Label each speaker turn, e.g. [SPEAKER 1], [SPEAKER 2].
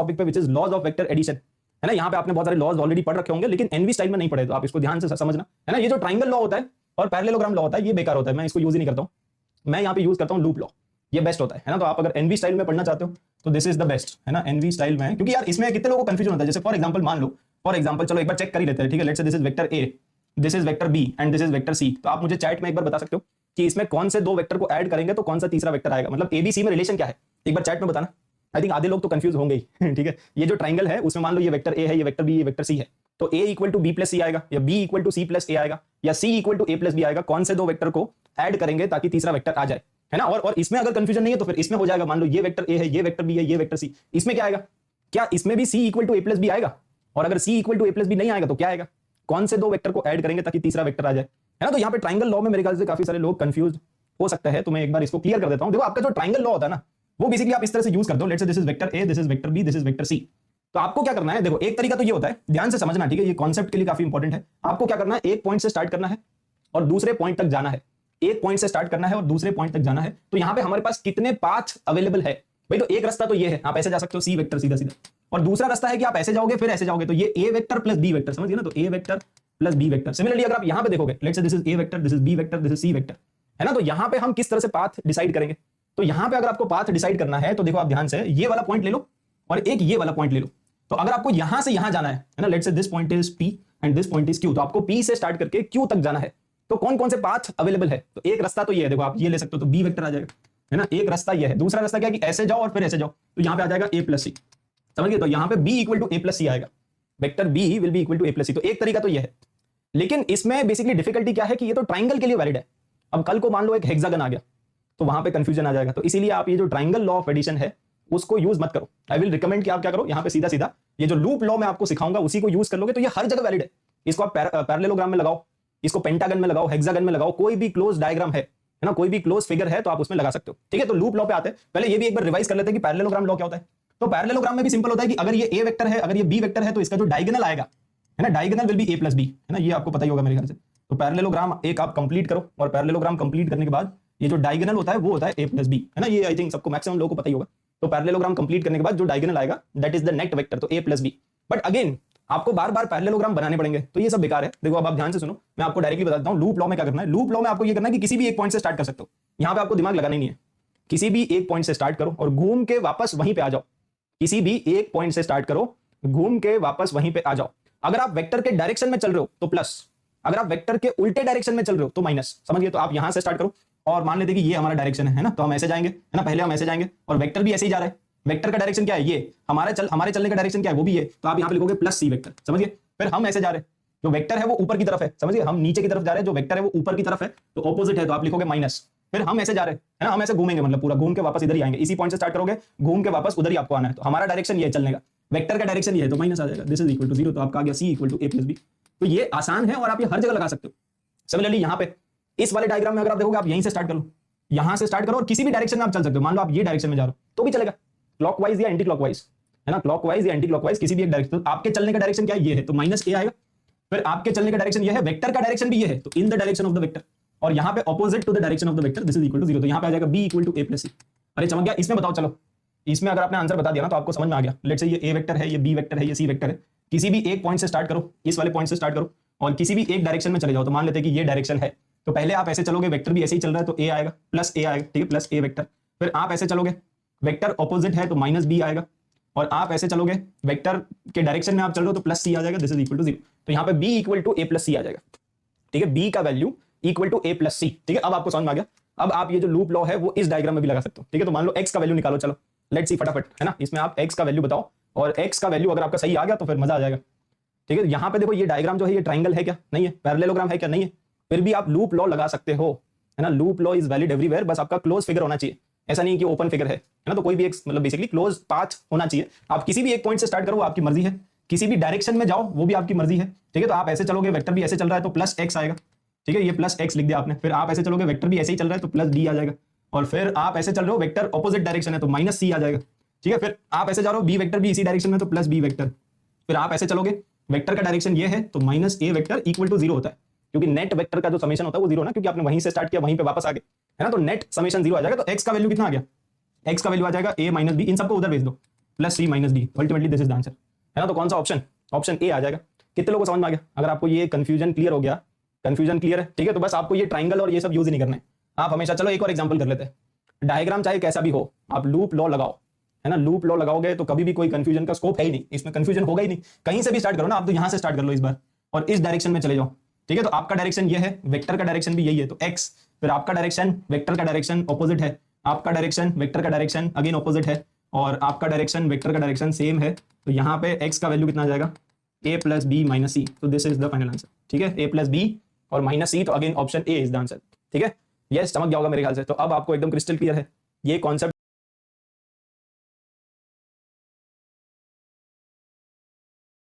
[SPEAKER 1] Topic पे which is laws of vector addition, है ना। यहाँ पे आपने बहुत सारे लॉज ऑलरेडी पढ़ रखे होंगे, लेकिन एनवी स्टाइल में नहीं पढ़े, तो आप इसको ध्यान से समझना, है ना। ये जो ट्राइंगल लॉ होता है और पैरेललोग्राम लॉ होता है, ये बेकार होता है, मैं इसको यूज ही नहीं करता हूँ। मैं यहाँ पे यूज करता हूँ लूप लॉ, ये बेस्ट होता है ना। तो आप अगर एनवी स्टाइल में पढ़ना चाहते हो तो दिस इज द बेस्ट, है ना, एनवी स्टाइल में। क्योंकि यार इसमें कितने लोगों को कंफ्यूजन होता है। जैसे फॉर एग्जांपल मान लो, फॉर एग्जांपल चलो एक बार चेक कर ही लेते हैं, ठीक है। Let's say this is vector A, this is vector B and this is vector C. तो आप मुझे चैट में एक बार बता सकते हो कि इसमें कौन से दो वेक्टर को ऐड करेंगे तो कौन सा तीसरा वेक्टर आएगा, मतलब एबीसी में रिलेशन क्या है, एक बार चैट में बताना। आई थिंक आधे लोग तो कंफ्यूज होंगे ही ठीक है। ये जो ट्राइंगल है उसमें मान लो ये वेक्टर ए है, ये वेक्टर बी, ये वेक्टर सी है, तो a equal to b plus c आएगा, या b equal to c plus a आएगा, या c equal to A plus b आएगा। कौन से दो वेक्टर को ऐड करेंगे ताकि तीसरा वेक्टर आ जाए, है ना। और इसमें अगर कंफ्यूजन नहीं है तो फिर इसमें हो जाएगा, मान लो ये वेक्टर ए है, ये वेक्टर बी है, ये वेक्टर सी, इसमें क्या आएगा, क्या इसमें भी c equal to A plus b आएगा, और अगर c equal to A plus b नहीं आएगा तो क्या आएगा, कौन से दो वेक्टर को ऐड करेंगे ताकि तीसरा वेक्टर आ जाए, है ना। तो यहाँ पे ट्राइंगल लॉ में मेरे ख्याल से काफी सारे लोग कंफ्यूज हो सकता है, तो मैं एक बार इसको क्लियर कर देता हूं। देखो आपका जो ट्राइंगल लॉ होता है ना, वो बेसिकली आप इस तरह से यूज कर दो। Let's say this is vector A, this is vector B, this is vector C. तो आपको क्या करना है, देखो एक तरीका तो ये होता है, ध्यान से समझना, ठीक है, ये कॉन्सेप्ट के लिए काफी इंपॉर्टेंट है। आपको क्या करना है, एक पॉइंट से स्टार्ट करना है और दूसरे पॉइंट तक जाना है, एक पॉइंट से स्टार्ट करना है और दूसरे पॉइंट तक जाना है। तो यहाँ पे हमारे पास कितने पाथ अवेलेबल है भाई, तो एक रास्ता तो ये है, आप ऐसे जा सकते हो सी वेक्टर सीधा सीधा, और दूसरा रास्ता है कि आप ऐसे जाओगे फिर ऐसे जाओगे, तो ये a vector plus b vector, समझिए ना, तो a vector plus b vector. Similarly अगर आप यहाँ पे देखोगे, let's say this is a vector, this is b vector, this is c vector, है ना। तो यहाँ पे हम किस तरह से पाथ डिसाइड करेंगे, तो यहाँ पे अगर आपको पाथ डिसाइड करना है तो देखो आप ध्यान से ये वाला पॉइंट ले लो और एक ये वाला पॉइंट ले लो। तो अगर आपको यहां से यहां जाना है ना, let's say this point is P and this point is Q, तो आपको पी से स्टार्ट करके क्यू तक जाना है। तो कौन कौन से पाथ अवेलेबल है, तो एक रास्ता तो ये है, देखो आप ये ले सकते हो, तो बी वेक्टर आ जाएगा, है ना, एक रास्ता ये है। दूसरा रास्ता क्या है कि ऐसे जाओ और फिर ऐसे जाओ, तो यहाँ पे आ जाएगा ए प्लस सी, समझ गए। तो यहाँ पे B equal to A plus c आएगा, vector b will be equal to A plus c. तो एक तरीका तो ये है, लेकिन इसमें बेसिकली डिफिकल्टी क्या है कि ये तो ट्राइंगल के लिए वैलिड है। अब कल को मान लो एक हेक्सागन आ गया तो वहां पे कंफ्यूजन आ जाएगा। तो इसीलिए आप ये जो ट्राइंगल लॉ ऑफ एडिशन है उसको यूज मत करो। आई विल रिकमेंड कि आप क्या करो, यहाँ पे सीधा सीधा ये जो लूप लॉ मैं आपको सिखाऊंगा उसी को यूज कर लोगे तो ये हर जगह वैलिड है। इसको आप पैरेललोग्राम में लगाओ, इसको पेंटागन में लगाओ, हेक्सागन में लगाओ, कोई भी क्लोज डायग्राम है ना, कोई भी क्लोज फिगर है तो आप उसमें लगा सकते हो, ठीक है। तो लूप लॉ पे आते हैं, पहले ये भी एक बार रिवाइज कर लेते हैं कि पैरेललोग्राम लॉ क्या होता है। तो पैरेललोग्राम में भी सिंपल होता है कि अगर ये ए वेक्टर है, अगर ये बी वेक्टर है, तो इसका जो डायगोनल आएगा, है ना, diagonal will be A plus B, है ना, ये आपको पता ही होगा मेरे ख्याल से। तो पैरेललोग्राम एक आप कंप्लीट करो, और पैरेललोग्राम कंप्लीट करने के बाद ये जो डायगोनल होता है वो होता है ए प्लस बी, है ना, ये आई थिंक सबको मैक्सिमम लोगों को पता ही होगा। तो पैरेललोग्राम कंप्लीट करने के बाद जो डायगोनल आएगा that is the net vector, तो ए प्लस बी। बट अगेन आपको बार बार पैरेललोग्राम बनाने पड़ेंगे, तो ये सब बेकार है। देखो अब आप ध्यान से सुनो, मैं आपको डायरेक्टली बताता हूं लूप लॉ में क्या करना है। लूप लॉ में आपको ये करना है कि किसी भी एक पॉइंट से स्टार्ट कर सकते हो, यहां पे आपको दिमाग लगाना ही नहीं है। किसी भी एक पॉइंट से स्टार्ट करो और घूम के वापस वहीं पे आ जाओ। किसी भी एक पॉइंट से स्टार्ट करो, घूम के वापस वहीं पे आ जाओ। अगर आप वेक्टर के डायरेक्शन में चल रहे हो तो प्लस, अगर आप वेक्टर के उल्टे डायरेक्शन में चल रहे हो तो माइनस, समझिए। तो आप यहां से स्टार्ट करो और मान लेते कि ये हमारा डायरेक्शन है ना, तो हम ऐसे जाएंगे, है ना, पहले हम ऐसे जाएंगे और वेक्टर भी ऐसे ही जा रहा है। वेक्टर का डायरेक्शन क्या है, ये हमारे चलने का डायरेक्शन क्या है, वो भी है। तो आप यहां पे लिखोगे प्लस सी वेक्टर, समझिए। फिर हम ऐसे जा रहे हैं, जो वेक्टर है वो ऊपर की तरफ है, समझिए, हम नीचे की तरफ जा रहे हैं, जो वेक्टर है वो ऊपर की तरफ है, तो ऑपोजिट है, तो आप लिखोगे माइनस। फिर हम ऐसे जा रहे हैं, है ना, हम ऐसे घूमेंगे, मतलब पूरा घूम के वापस इधर ही आएंगे। इसी पॉइंट से स्टार्ट करोगे, घूम के वापस उधर ही आपको आना है। तो हमारा डायरेक्शन ये है चलने का, वेक्टर का डायरेक्शन ये है, तो माइनस आ जाएगा, दिस इज इक्वल टू 0, तो आपका आ गया c equal to A plus b. तो ये आसान है और आप ये हर जगह लगा सकते हो। सिमिलरली यहाँ पे इस वाले डायग्राम में अगर आप देखोगे, आप यहीं से स्टार्ट करो, यहां से स्टार्ट करो और किसी भी डायरेक्शन में आप चल सकते हो। मान लो आप ये डायरेक्शन में जा रहे हो तो भी चलेगा, क्लॉकवाइज या एंटी क्लॉकवाइज, है ना, क्लॉकवाइज या एंटी क्लॉकवाइज, किसी भी एक डायरेक्शन। तो आपके चलने का डायरेक्शन क्या है, ये है, तो माइनस ए आएगा। फिर आपके चलने का डायरेक्शन ये है, वेक्टर का डायरेक्शन भी ये है, तो in the direction of the vector, और यहाँ पे opposite to the direction of the vector, this is equal to 0, तो यहाँ पे आ जाएगा B equal to A plus C. अरे चमक गया। इसमें बताओ, चलो इसमें अगर आपने आंसर बता दिया ना तो आपको समझ में आ गया। लेट्स से ये ए वेक्टर है, ये बी वेक्टर है, ये सी वेक्टर है। किसी भी एक पॉइंट से स्टार्ट करो, इस वाले पॉइंट से स्टार्ट करो और किसी भी एक डायरेक्शन में चले जाओ। तो मान लेते हैं कि ये डायरेक्शन है, तो पहले आप ऐसे चलोगे, वेक्टर भी ऐसे ही चल रहा है, तो ए आएगा, प्लस ए आएगा, ठीक है, प्लस ए वेक्टर। फिर आप ऐसे चलोगे, वेक्टर ऑपोजिट है तो माइनस बी आएगा, और आप ऐसे चलोगे, वेक्टर के डायरेक्शन में आप चल रहे हो तो प्लस सी आ जाएगा, दिस इज इक्वल टू 0। तो यहाँ पे B equal to A plus C आ जाएगा, ठीक है, बी का value equal to A plus C, ठीक है। अब आपको समझ में आ गया। अब आप ये जो लूप लॉ है वो इस डायग्राम में भी लगा सकते हो, ठीक है। तो मान लो एक्स का वैल्यू निकालो, चलो लेट्स सी फटाफट, है ना, इसमें आप एक्स का वैल्यू बताओ, और एक्स का वैल्यू अगर आपका सही आ गया तो फिर मजा आ जाएगा, ठीक है। यहाँ पे देखो ये डायग्राम जो है ये ट्राइंगल है क्या, नहीं है, पैरेललोग्राम है क्या, नहीं है, फिर भी आप लूप लॉ लगा सकते हो, है ना। Loop law is valid everywhere, बस आपका क्लोज फिगर होना चाहिए, ऐसा नहीं कि ओपन फिगर है ना। तो कोई भी एक मतलब बेसिकली क्लोज पाथ होना चाहिए। आप किसी भी एक पॉइंट से स्टार्ट करो, आपकी मर्जी है, किसी भी डायरेक्शन में जाओ वो भी आपकी मर्जी है, ठीक है। तो आप ऐसे चलोगे, वेक्टर भी ऐसे चल रहा है तो प्लस एक्स आएगा, ठीक है, ये प्लस एक्स लिख दिया आपने। फिर आप ऐसे चलोगे, वेक्टर भी ऐसे ही चल रहा है तो प्लस डी आ जाएगा, और फिर आप ऐसे चल रहे हो, वेक्टर ऑपोजिट डायरेक्शन है तो माइनस सी आ जाएगा, ठीक है। फिर आप ऐसे जा रहे हो, बी वेक्टर भी इसी डायरेक्शन में तो प्लस बी वेक्टर। फिर आप ऐसे चलोगे, वेक्टर का डायरेक्शन ये है तो minus A vector equal to 0 होता है, क्योंकि नेट वेक्टर का जो समेशन होता है वो 0 ना, क्योंकि आपने वहीं से स्टार्ट किया वहीं पे वापस आ गए, है ना। तो नेट समेशन 0 आ जाएगा। तो एक्स का वैल्यू कितना आ गया, एक्स का वैल्यू आ जाएगा ए माइनस बी, इन सबको उधर भेज दो, plus C minus D, ultimately this is the answer, है ना। तो कौन सा ऑप्शन, ऑप्शन ए आ जाएगा। कितने लोगों को समझ में आ गया? अगर आपको ये कंफ्यूजन क्लियर हो गया, कंफ्यूजन क्लियर है, ठीक है, तो बस आपको ये ट्राइंगल और ये सब यूज ही नहीं करना है आप हमेशा। चलो एक और एग्जांपल कर लेते हैं। डायग्राम चाहे कैसा भी हो, आप लूप लॉ लगाओ, है ना। लूप लॉ लगाओगे तो कभी भी कोई कंफ्यूजन का स्कोप है ही नहीं, इसमें कंफ्यूजन होगा ही नहीं। कहीं से भी स्टार्ट करो ना आप, तो यहां से स्टार्ट कर लो इस बार और इस डायरेक्शन में चले जाओ, ठीक है। तो आपका डायरेक्शन ये है, वेक्टर का डायरेक्शन भी यही है, तो एक्स, फिर आपका डायरेक्शन, वेक्टर का डायरेक्शन ऑपोजिट है, आपका डायरेक्शन, वेक्टर का डायरेक्शन अगेन ऑपोजिट है, और आपका डायरेक्शन, वेक्टर का डायरेक्शन सेम है। तो यहाँ पे एक्स का वैल्यू कितना आ जाएगा? ए प्लस बी माइनस सी। तो this is the final answer, ठीक है। ए प्लस बी और माइनस सी, तो again option A is the answer, ठीक है। यस, समझ गया होगा मेरे ख्याल से। तो अब आपको एकदम क्रिस्टल क्लियर है ये कॉन्सेप्ट।